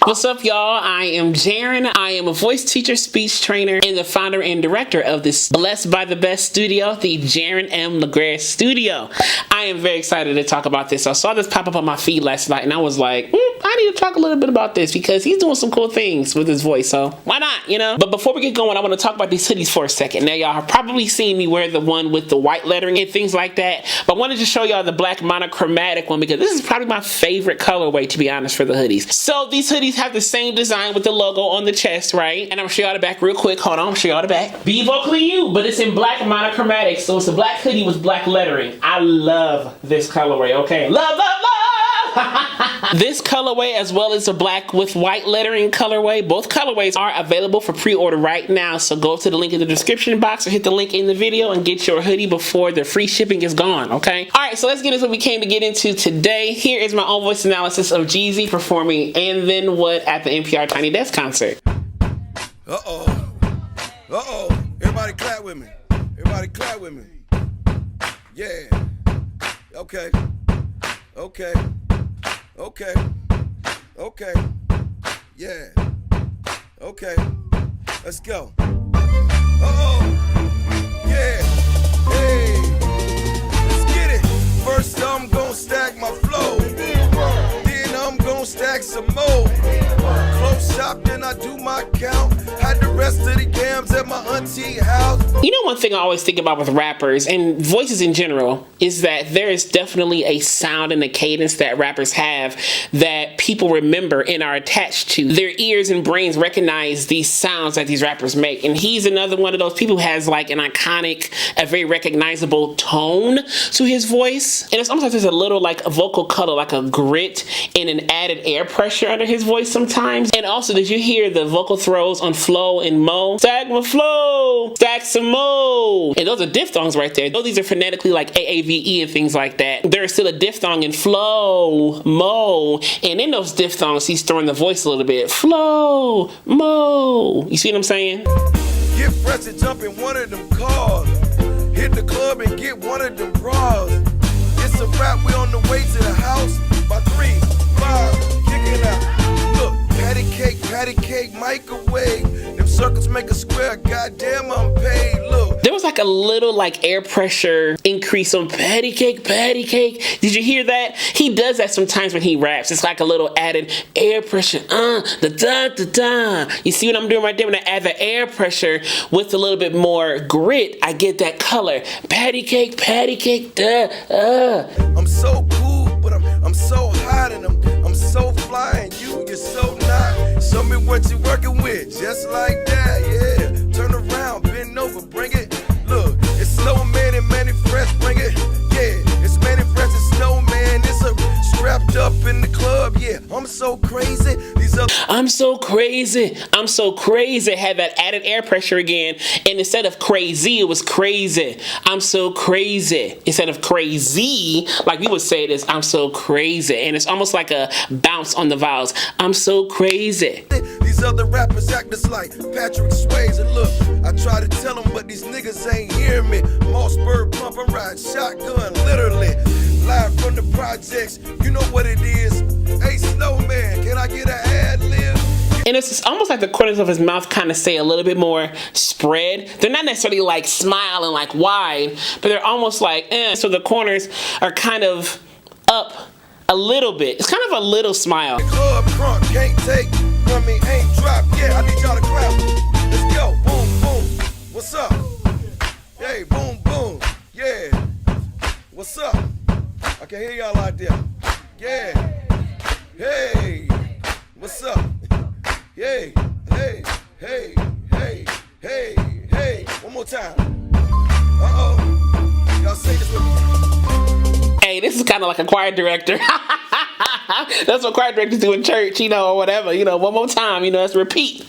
What's up, y'all? I am Jaron. I am a voice teacher, speech trainer, and the founder and director of this Blessed by the Best studio, the Jaron M. LeGrasse studio. I am very excited to talk about this. I saw this pop up on my feed last night, and I was like, I need to talk a little bit about this because he's doing some cool things with his voice, so why not, you know? But before we get going, I want to talk about these hoodies for a second. Now, y'all have probably seen me wear the one with the white lettering and things like that, but I wanted to show y'all the black monochromatic one because this is probably my favorite colorway, to be honest, for the hoodies. So these hoodies have the same design with the logo on the chest, right? And I'm gonna show y'all the back real quick. Hold on, I'm gonna show y'all the back. Be vocally you, but it's in black monochromatic, so it's a black hoodie with black lettering. I love this colorway, okay? Love, love, love! This colorway, as well as the black with white lettering colorway, both colorways are available for pre-order right now, so go to the link in the description box or hit the link in the video and get your hoodie before the free shipping is gone, okay? All right, so let's get into what we came to get into today. Here is my own voice analysis of JEEZY performing And Then What at the NPR Tiny Desk concert. Uh-oh. Uh-oh. Everybody clap with me. Everybody clap with me. Yeah. Okay. Okay. Okay. Okay. Yeah. Okay. Let's go. Uh-oh. Yeah. Hey. Let's get it. First I'm gonna stack my flow. Then I'm gonna stack some more. Close shop, then I do my count. Had the rest of the gams at my auntie house. You know, one thing I always think about with rappers and voices in general is that there is definitely a sound and a cadence that rappers have that people remember and are attached to. Their ears and brains recognize these sounds that these rappers make. And he's another one of those people who has like an iconic, a very recognizable tone to his voice. And it's almost like there's a little like a vocal color, like a grit and an added air pressure under his voice sometimes. And also, did you hear the vocal throws on flow and mo? Stack my flow, stack some mo. And those are diphthongs right there. Though these are phonetically like AAVE and things like that, there's still a diphthong in flow, mo. And in those diphthongs, he's throwing the voice a little bit. Flow, mo. You see what I'm saying? Get fresh and jump in one of them cars. Hit the club and get one of them bras. It's a wrap, we on the way to the house. By 3, 5, kicking out. Look, patty cake, microwave. Them circles make a square, goddamn I'm paid, look. There was like a little like air pressure increase on patty cake. Did you hear that? He does that sometimes when he raps. It's like a little added air pressure. Da-da-da-da. You see what I'm doing right there? When I add the air pressure with a little bit more grit, I get that color. Patty cake, I'm so cool, but I'm so hot and I'm so fly and you're so not. Show me what you're working with, just like that, yeah. Turn around, bend over, bring it. Look, it's snowman and Manny Fresh, bring it. Yeah, it's Manny Fresh and snowman. It's a strapped up in the club, yeah. I'm so crazy. I'm so crazy. Had that added air pressure again, and instead of crazy, it was crazy. I'm so crazy. Instead of crazy, like we would say it is, I'm so crazy. And it's almost like a bounce on the vowels. I'm so crazy. These other rappers act just like Patrick Swayze. And look, I try to tell them, but these niggas ain't hear me. Mossberg pump, I'm riding shotgun, literally. Live from the projects, you know what it is. Hey, Snowman, can I get an ad lib? And it's almost like the corners of his mouth kind of stay a little bit more spread. They're not necessarily like smiling like wide, but they're almost like, So the corners are kind of up a little bit. It's kind of a little smile. Club crunk, can't take, ain't drop. Yeah, I need y'all to clap. Let's go, boom, boom. What's up? Hey, boom, boom. Yeah. What's up? I can hear y'all out there. Yeah. Hey. What's up? Hey, hey, hey, hey, hey, hey. One more time. Uh-oh. Y'all say this with me. Hey, this is kind of like a choir director. That's what choir directors do in church, you know, or whatever. You know, one more time, you know, let's repeat.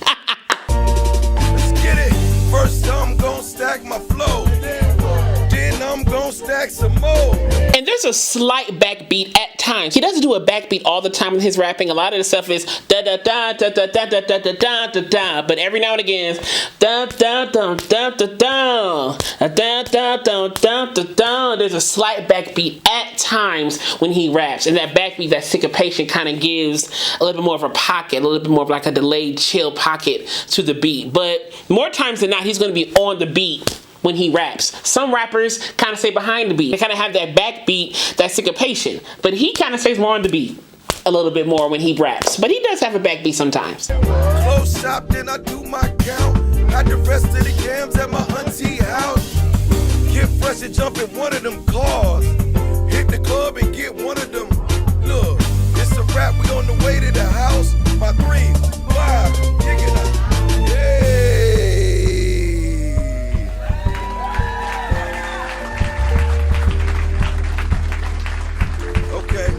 Let's get it. First I'm gonna stack my flow. Then I'm gonna stack some more. And there's a slight backbeat at times. He doesn't do a backbeat all the time in his rapping. A lot of the stuff is da da da da da da da da da da da da, but every now and again it's da da da da da da da da da da da. There's a slight backbeat at times when he raps, and that backbeat, that syncopation, kind of gives a little bit more of a pocket, a little bit more of like a delayed chill pocket to the beat. But more times than not, he's going to be on the beat when he raps. Some rappers kind of stay behind the beat. They kind of have that backbeat, that syncopation, but he kind of stays more on the beat a little bit more when he raps. But he does have a backbeat sometimes. Close shop, then I do my count. Got the rest of the yams at my auntie house. Get fresh and jump in one of them cars. Hit the club and get one of them. Look, it's a wrap, we on the way to the house. My 3, 5, kick it up. Hey. Okay.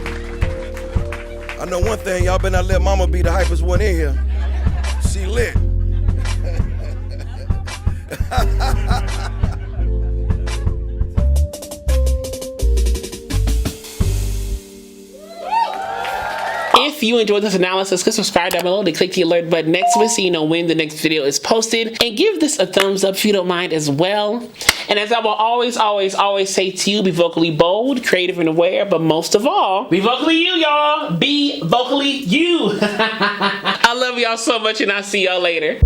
I know one thing, y'all better not let mama be the hypest one in here. She lit. If you enjoyed this analysis, click subscribe down below to click the alert button next to it so you know when the next video is posted. And give this a thumbs up if you don't mind as well. And as I will always say to you, be vocally bold, creative, and aware, but most of all, be vocally you, y'all. Be vocally you. I love y'all so much, and I'll see y'all later.